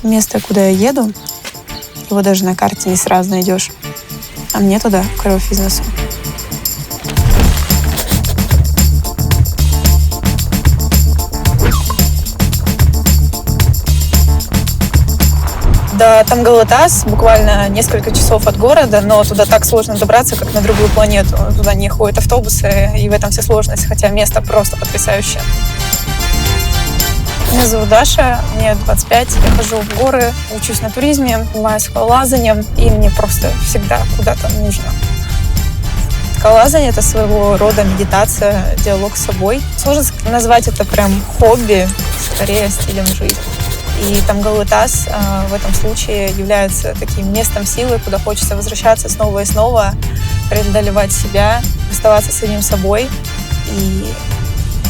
место, куда я еду, его даже на карте не сразу найдешь. А мне туда кровь из носу. До Тамгалатас буквально несколько часов от города, но туда так сложно добраться, как на другую планету. Туда не ходят автобусы, и в этом вся сложность, хотя место просто потрясающее. Меня зовут Даша, мне 25, я хожу в горы, учусь на туризме, занимаюсь скалолазанием, и мне просто всегда куда-то нужно. Скалолазание — это своего рода медитация, диалог с собой. Сложно назвать это прям хобби, скорее стилем жизни. И Тамгалатас в этом случае является таким местом силы, куда хочется возвращаться снова и снова, преодолевать себя, оставаться самим собой и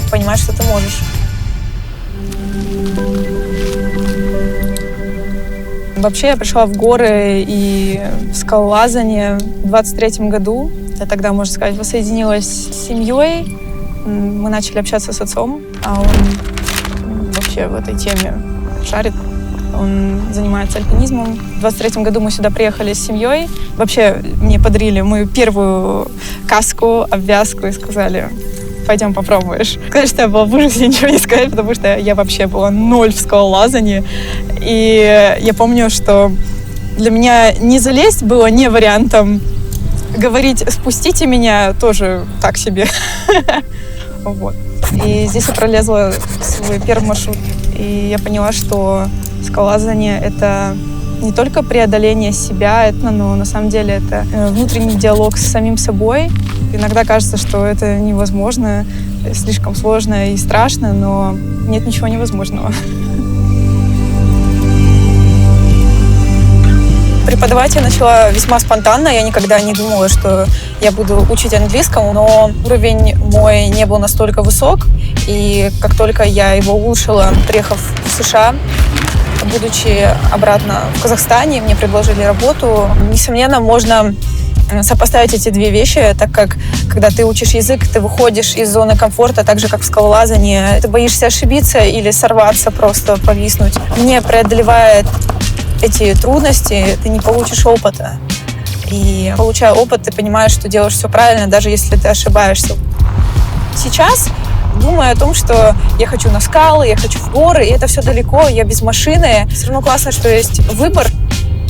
понимать, что ты можешь. Вообще я пришла в горы и в скалолазание в 23-м году. Я тогда, можно сказать, воссоединилась с семьей. Мы начали общаться с отцом, а он вообще в этой теме шарит. Он занимается альпинизмом. В 23-м году мы сюда приехали с семьей. Вообще мне подарили мою первую каску, обвязку и сказали: пойдем попробуешь. Сказать, что я была в ужасе, ничего не сказать, потому что я вообще была ноль в скалолазании. И я помню, что для меня не залезть было не вариантом. Говорить «спустите меня» тоже так себе. Вот. И здесь я пролезла свой первый маршрут. И я поняла, что скалолазание — это не только преодоление себя, но на самом деле это внутренний диалог с самим собой. Иногда кажется, что это невозможно, слишком сложно и страшно, но нет ничего невозможного. Преподавать я начала весьма спонтанно. Я никогда не думала, что я буду учить английскому, но уровень мой не был настолько высок. И как только я его улучшила, приехав в США, будучи обратно в Казахстане, мне предложили работу. Несомненно, можно сопоставить эти две вещи, так как, когда ты учишь язык, ты выходишь из зоны комфорта, так же, как в скалолазании. Ты боишься ошибиться или сорваться, просто повиснуть. Не преодолевая эти трудности, ты не получишь опыта. И, получая опыт, ты понимаешь, что делаешь все правильно, даже если ты ошибаешься. Сейчас, думая о том, что я хочу на скалы, я хочу в горы, и это все далеко, я без машины, все равно классно, что есть выбор.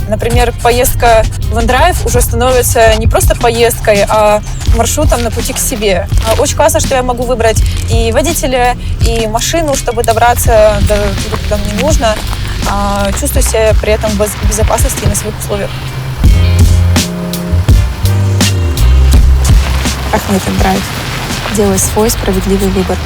Например, поездка в OneDrive уже становится не просто поездкой, а маршрутом на пути к себе. Очень классно, что я могу выбрать и водителя, и машину, чтобы добраться до туда, куда мне нужно. Чувствую себя при этом в безопасности и на своих условиях. Пахнет драйв. Делай свой справедливый выбор.